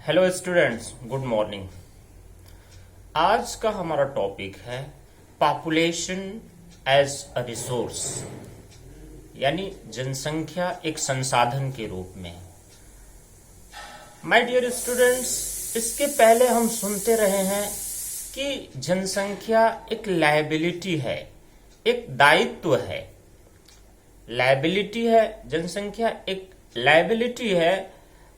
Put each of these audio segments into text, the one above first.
Hello students, good morning. आज का हमारा टॉपिक है पॉपुलेशन एज अ रिसोर्स, यानी जनसंख्या एक संसाधन के रूप में। माय डियर स्टूडेंट्स, इसके पहले हम सुनते रहे हैं कि जनसंख्या एक लायबिलिटी है, एक दायित्व है। लायबिलिटी है, जनसंख्या एक लायबिलिटी है,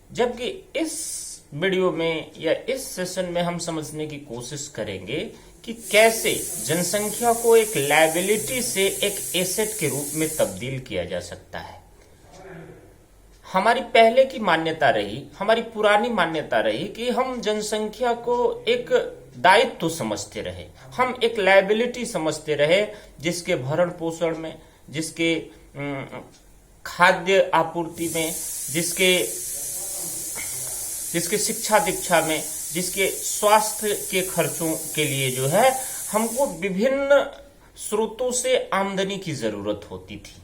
जबकि इस वीडियो में या इस सेशन में हम समझने की कोशिश करेंगे कि कैसे जनसंख्या को एक लायबिलिटी से एक एसेट के रूप में तब्दील किया जा सकता है। हमारी पहले की मान्यता रही, हमारी पुरानी मान्यता रही कि हम जनसंख्या को एक दायित्व समझते रहे, हम एक लायबिलिटी समझते रहे, जिसके भरण पोषण में, जिसके खाद्य आपूर्ति में, जिसके शिक्षा दीक्षा में, जिसके स्वास्थ्य के खर्चों के लिए जो है हमको विभिन्न स्रोतों से आमदनी की जरूरत होती थी।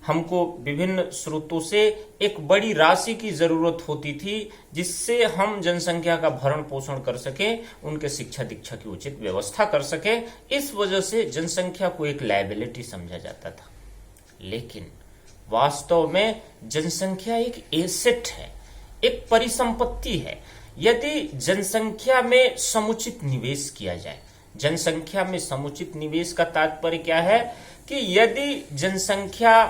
हमको विभिन्न स्रोतों से एक बड़ी राशि की जरूरत होती थी, जिससे हम जनसंख्या का भरण पोषण कर सके, उनके शिक्षा दीक्षा की उचित व्यवस्था कर सके। इस वजह से जनसंख्या को एक लायबिलिटी समझा जाता था। लेकिन वास्तव में जनसंख्या एक एसेट है, एक परिसंपत्ति है। यदि जनसंख्या में समुचित निवेश किया जाए, जनसंख्या में समुचित निवेश का तात्पर्य क्या है कि यदि जनसंख्या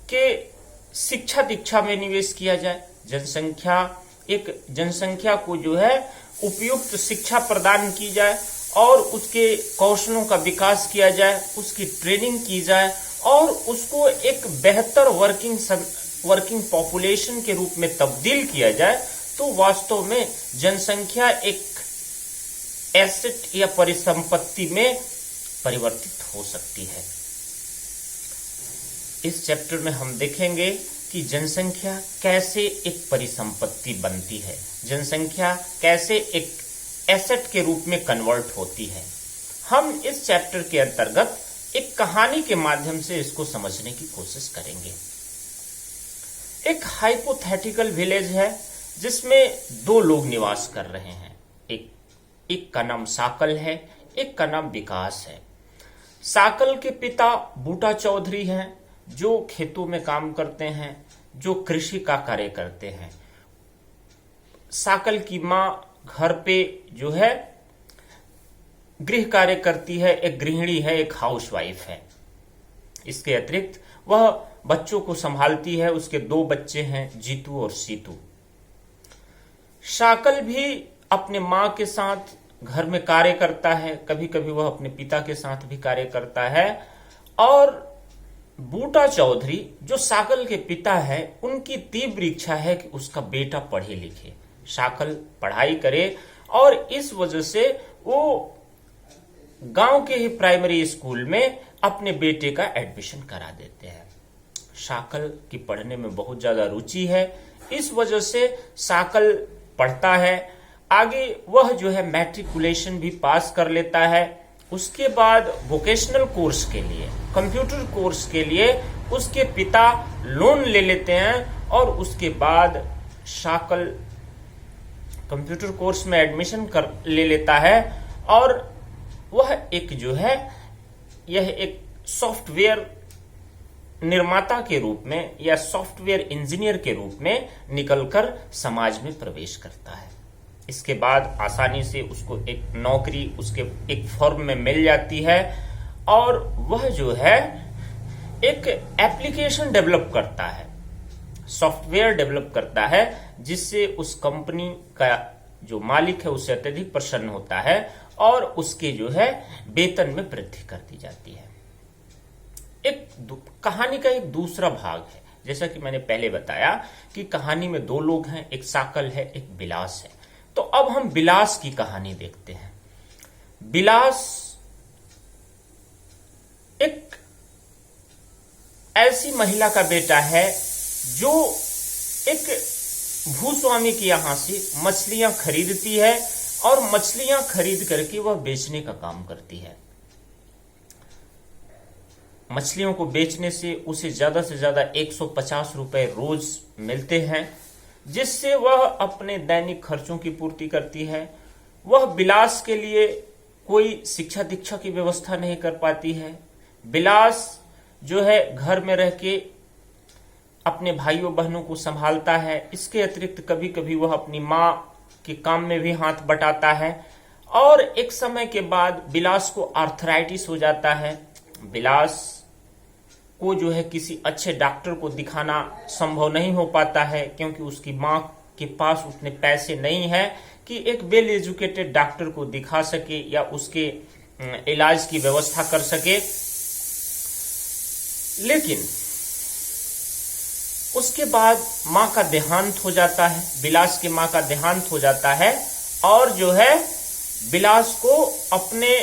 के शिक्षा दीक्षा में निवेश किया जाए, जनसंख्या को जो है उपयुक्त शिक्षा प्रदान की जाए और उसके कौशलों का विकास किया जाए, उसकी ट्रेनिंग की जाए और उसको एक बेहतर वर्किंग पॉपुलेशन के रूप में तब्दील किया जाए, तो वास्तव में जनसंख्या एक एसेट या परिसंपत्ति में परिवर्तित हो सकती है। इस चैप्टर में हम देखेंगे कि जनसंख्या कैसे एक परिसंपत्ति बनती है, जनसंख्या कैसे एक एसेट के रूप में कन्वर्ट होती है। हम इस चैप्टर के अंतर्गत एक कहानी के माध्यम से इसको समझने की कोशिश करेंगे। एक हाइपोथेटिकल विलेज है जिसमें दो लोग निवास कर रहे हैं। एक का नाम साकल है, एक का नाम विकास है। साकल के पिता बूटा चौधरी हैं, जो खेतों में काम करते हैं, जो कृषि का कार्य करते हैं। साकल की माँ घर पे जो है गृह कार्य करती है, एक गृहिणी है, एक हाउसवाइफ है। इसके अतिरिक्त वह बच्चों को संभालती है। उसके दो बच्चे हैं, जीतू और सीतू। साकल भी अपने माँ के साथ घर में कार्य करता है, कभी कभी वह अपने पिता के साथ भी कार्य करता है। और बूटा चौधरी जो साकल के पिता है, उनकी तीव्र इच्छा है कि उसका बेटा पढ़े लिखे, साकल पढ़ाई करे, और इस वजह से वो गांव के ही प्राइमरी स्कूल में अपने बेटे का एडमिशन करा देते हैं। साकल की पढ़ने में बहुत ज्यादा रुचि है, इस वजह से साकल पढ़ता है। आगे वह जो है मैट्रिकुलेशन भी पास कर लेता है। उसके बाद वोकेशनल कोर्स के लिए, कंप्यूटर कोर्स के लिए उसके पिता लोन ले लेते हैं और उसके बाद साकल कंप्यूटर कोर्स में एडमिशन कर ले लेता है और वह एक सॉफ्टवेयर निर्माता के रूप में या सॉफ्टवेयर इंजीनियर के रूप में निकलकर समाज में प्रवेश करता है। इसके बाद आसानी से उसको एक नौकरी उसके एक फर्म में मिल जाती है और वह जो है एक एप्लीकेशन डेवलप करता है, सॉफ्टवेयर डेवलप करता है, जिससे उस कंपनी का जो मालिक है उससे अत्यधिक प्रसन्न होता है और उसके जो है वेतन में वृद्धि कर दी जाती है। एक कहानी का एक दूसरा भाग है। जैसा कि मैंने पहले बताया कि कहानी में दो लोग हैं, एक साकल है, एक विलास है। तो अब हम विलास की कहानी देखते हैं। विलास एक ऐसी महिला का बेटा है जो एक भूस्वामी के यहां से मछलियां खरीदती है और मछलियां खरीद करके वह बेचने का काम करती है। मछलियों को बेचने से उसे ज्यादा से ज्यादा 150 रुपए रोज मिलते हैं। जिससे वह अपने दैनिक खर्चों की पूर्ति करती है। वह विलास के लिए कोई शिक्षा दीक्षा की व्यवस्था नहीं कर पाती है। विलास जो है घर में रह के अपने भाइयों बहनों को संभालता है। इसके अतिरिक्त कभी कभी वह अपनी माँ के काम में भी हाथ बटाता है और एक समय के बाद विलास को आर्थराइटिस हो जाता है। विलास को जो है किसी अच्छे डॉक्टर को दिखाना संभव नहीं हो पाता है क्योंकि उसकी माँ के पास उतने पैसे नहीं है कि एक वेल एजुकेटेड डॉक्टर को दिखा सके या उसके इलाज की व्यवस्था कर सके। लेकिन उसके बाद माँ का देहांत हो जाता है, विलास की माँ का देहांत हो जाता है और जो है विलास को अपने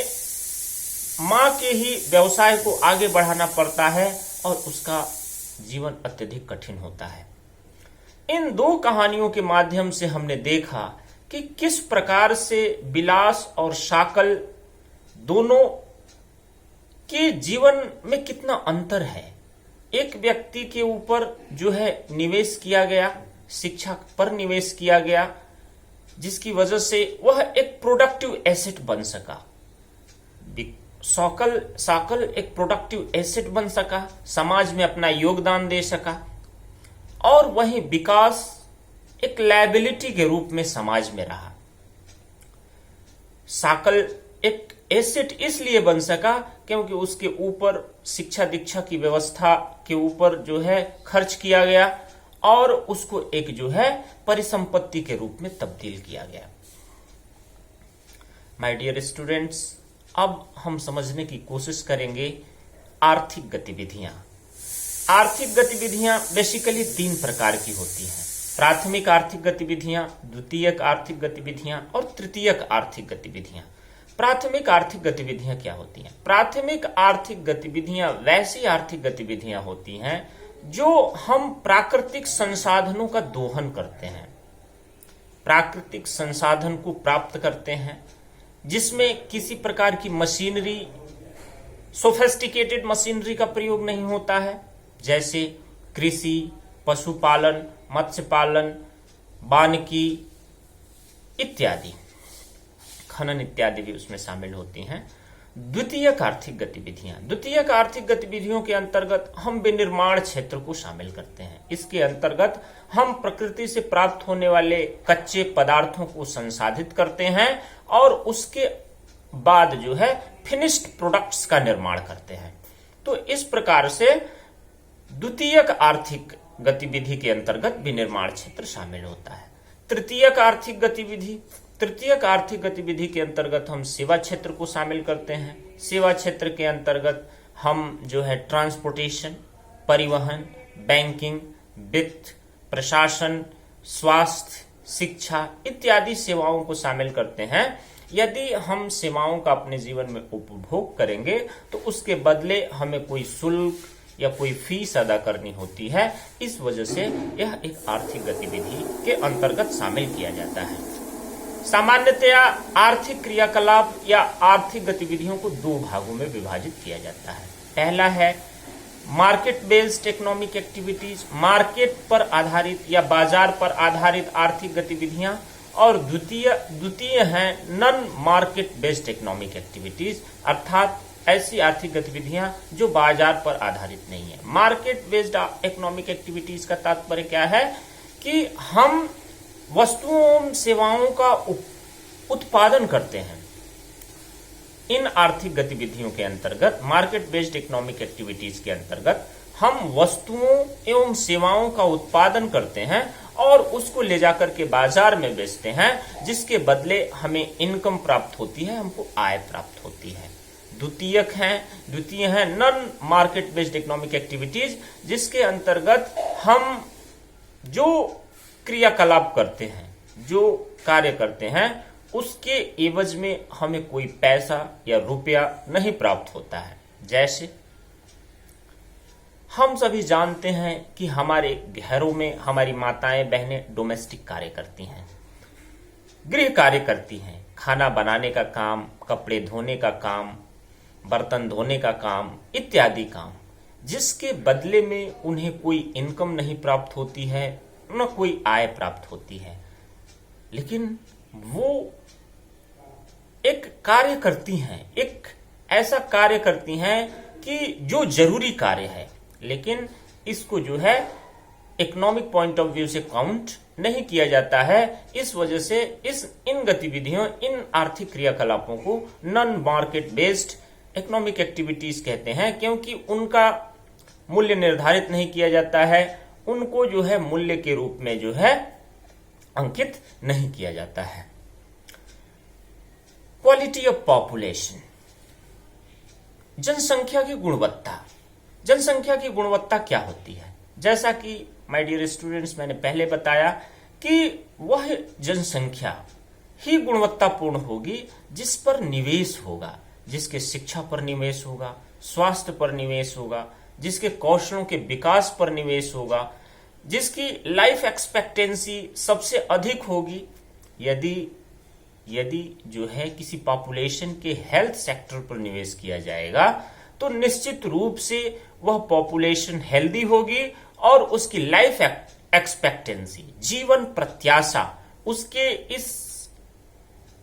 माँ के ही व्यवसाय को आगे बढ़ाना पड़ता है और उसका जीवन अत्यधिक कठिन होता है। इन दो कहानियों के माध्यम से हमने देखा कि किस प्रकार से विलास और शाकल दोनों के जीवन में कितना अंतर है। एक व्यक्ति के ऊपर जो है निवेश किया गया, शिक्षा पर निवेश किया गया, जिसकी वजह से वह एक प्रोडक्टिव एसेट बन सका। शाकल एक प्रोडक्टिव एसेट बन सका, समाज में अपना योगदान दे सका और वहीं विकास एक लायबिलिटी के रूप में समाज में रहा। शाकल एक एसेट इसलिए बन सका क्योंकि उसके ऊपर शिक्षा दीक्षा की व्यवस्था के ऊपर जो है खर्च किया गया और उसको एक जो है परिसंपत्ति के रूप में तब्दील किया गया। माय डियर स्टूडेंट्स, अब हम समझने की कोशिश करेंगे आर्थिक गतिविधियां। आर्थिक गतिविधियां बेसिकली 3 प्रकार की होती हैं। प्राथमिक आर्थिक गतिविधियां, द्वितीयक आर्थिक गतिविधियां और तृतीयक आर्थिक गतिविधियां। प्राथमिक आर्थिक गतिविधियां क्या होती हैं? प्राथमिक आर्थिक गतिविधियां वैसी आर्थिक गतिविधियां होती हैं जो हम प्राकृतिक संसाधनों का दोहन करते हैं, प्राकृतिक संसाधन को प्राप्त करते हैं, जिसमें किसी प्रकार की मशीनरी, सोफिस्टिकेटेड मशीनरी का प्रयोग नहीं होता है, जैसे कृषि, पशुपालन, मत्स्य पालन, वानिकी इत्यादि, खनन इत्यादि भी उसमें शामिल होती हैं। द्वितीयक आर्थिक गतिविधियां, द्वितीयक आर्थिक गतिविधियों के अंतर्गत हम विनिर्माण क्षेत्र को शामिल करते हैं। इसके अंतर्गत हम प्रकृति से प्राप्त होने वाले कच्चे पदार्थों को संसाधित करते हैं और उसके बाद जो है फिनिश्ड प्रोडक्ट्स का निर्माण करते हैं। तो इस प्रकार से द्वितीयक आर्थिक गतिविधि के अंतर्गत विनिर्माण क्षेत्र शामिल होता है। तृतीयक आर्थिक गतिविधि, तृतीयक आर्थिक गतिविधि के अंतर्गत हम सेवा क्षेत्र को शामिल करते हैं। सेवा क्षेत्र के अंतर्गत हम जो है ट्रांसपोर्टेशन, परिवहन, बैंकिंग, वित्त, प्रशासन, स्वास्थ्य, शिक्षा इत्यादि सेवाओं को शामिल करते हैं। यदि हम सेवाओं का अपने जीवन में उपभोग करेंगे तो उसके बदले हमें कोई शुल्क या कोई फीस अदा करनी होती है। इस वजह से यह एक आर्थिक गतिविधि के अंतर्गत शामिल किया जाता है। सामान्यतया आर्थिक क्रियाकलाप या आर्थिक गतिविधियों को 2 भागों में विभाजित किया जाता है। पहला है market based economic activities, market पर आधारित या बाजार पर आधारित आर्थिक गतिविधियां, और द्वितीय है non market based economic activities, अर्थात ऐसी आर्थिक गतिविधियां जो बाजार पर आधारित नहीं है। मार्केट बेस्ड इकोनॉमिक एक्टिविटीज का तात्पर्य क्या है कि हम वस्तुओं सेवाओं का उत्पादन करते हैं। इन आर्थिक गतिविधियों के अंतर्गत, मार्केट बेस्ड इकोनॉमिक एक्टिविटीज के अंतर्गत हम वस्तुओं एवं सेवाओं का उत्पादन करते हैं और उसको ले जाकर के बाजार में बेचते हैं, जिसके बदले हमें इनकम प्राप्त होती है, हमको आय प्राप्त होती है। द्वितीय है non market based economic activities, जिसके अंतर्गत हम जो क्रियाकलाप करते हैं, जो कार्य करते हैं, उसके एवज में हमें कोई पैसा या रुपया नहीं प्राप्त होता है। जैसे हम सभी जानते हैं कि हमारे घरों में हमारी माताएं बहनें डोमेस्टिक कार्य करती हैं, गृह कार्य करती हैं, खाना बनाने का काम, कपड़े धोने का काम, बर्तन धोने का काम इत्यादि काम, जिसके बदले में उन्हें कोई इनकम नहीं प्राप्त होती है, न कोई आय प्राप्त होती है, लेकिन वो एक कार्य करती हैं, एक ऐसा कार्य करती हैं कि जो जरूरी कार्य है, लेकिन इसको जो है इकोनॉमिक पॉइंट ऑफ व्यू से काउंट नहीं किया जाता है। इस वजह से इन गतिविधियों, इन आर्थिक क्रियाकलापों को non market based economic activities कहते हैं, क्योंकि उनका मूल्य निर्धारित नहीं किया जाता है, उनको जो है मूल्य के रूप में जो है अंकित नहीं किया जाता है। क्वालिटी ऑफ पॉपुलेशन, जनसंख्या की गुणवत्ता। जनसंख्या की गुणवत्ता क्या होती है? जैसा कि माय डियर स्टूडेंट्स मैंने पहले बताया कि वह जनसंख्या ही गुणवत्तापूर्ण होगी जिस पर निवेश होगा, जिसके शिक्षा पर निवेश होगा, स्वास्थ्य पर निवेश होगा, जिसके कौशलों के विकास पर निवेश होगा, जिसकी लाइफ एक्सपेक्टेंसी सबसे अधिक होगी। यदि जो है किसी पॉपुलेशन के हेल्थ सेक्टर पर निवेश किया जाएगा तो निश्चित रूप से वह पॉपुलेशन हेल्दी होगी और उसकी लाइफ एक्सपेक्टेंसी, जीवन प्रत्याशा, उसके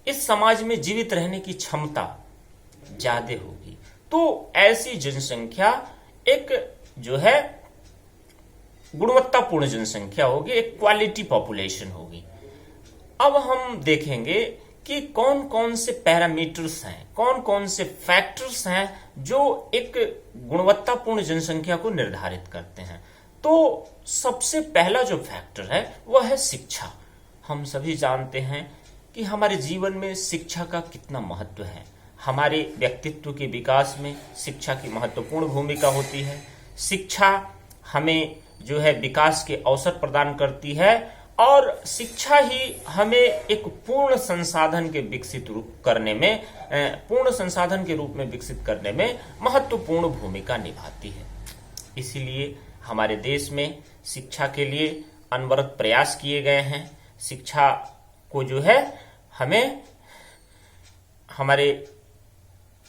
इस समाज में जीवित रहने की क्षमता ज्यादा होगी। तो ऐसी जनसंख्या एक जो है गुणवत्तापूर्ण जनसंख्या होगी, एक क्वालिटी पॉपुलेशन होगी। अब हम देखेंगे कि कौन कौन से पैरामीटर्स हैं, कौन कौन से फैक्टर्स हैं जो एक गुणवत्तापूर्ण जनसंख्या को निर्धारित करते हैं। तो सबसे पहला जो फैक्टर है वह है शिक्षा। हम सभी जानते हैं कि हमारे जीवन में शिक्षा का कितना महत्व है। हमारे व्यक्तित्व के विकास में शिक्षा की महत्वपूर्ण भूमिका होती है। शिक्षा हमें जो है विकास के अवसर प्रदान करती है और शिक्षा ही हमें एक पूर्ण संसाधन के पूर्ण संसाधन के रूप में विकसित करने में महत्वपूर्ण भूमिका निभाती है। इसीलिए हमारे देश में शिक्षा के लिए अनवरत प्रयास किए गए हैं। शिक्षा को जो है हमें हमारे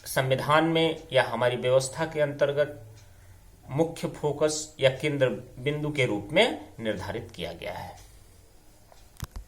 संविधान में या हमारी व्यवस्था के अंतर्गत मुख्य फोकस या केंद्र बिंदु के रूप में निर्धारित किया गया है।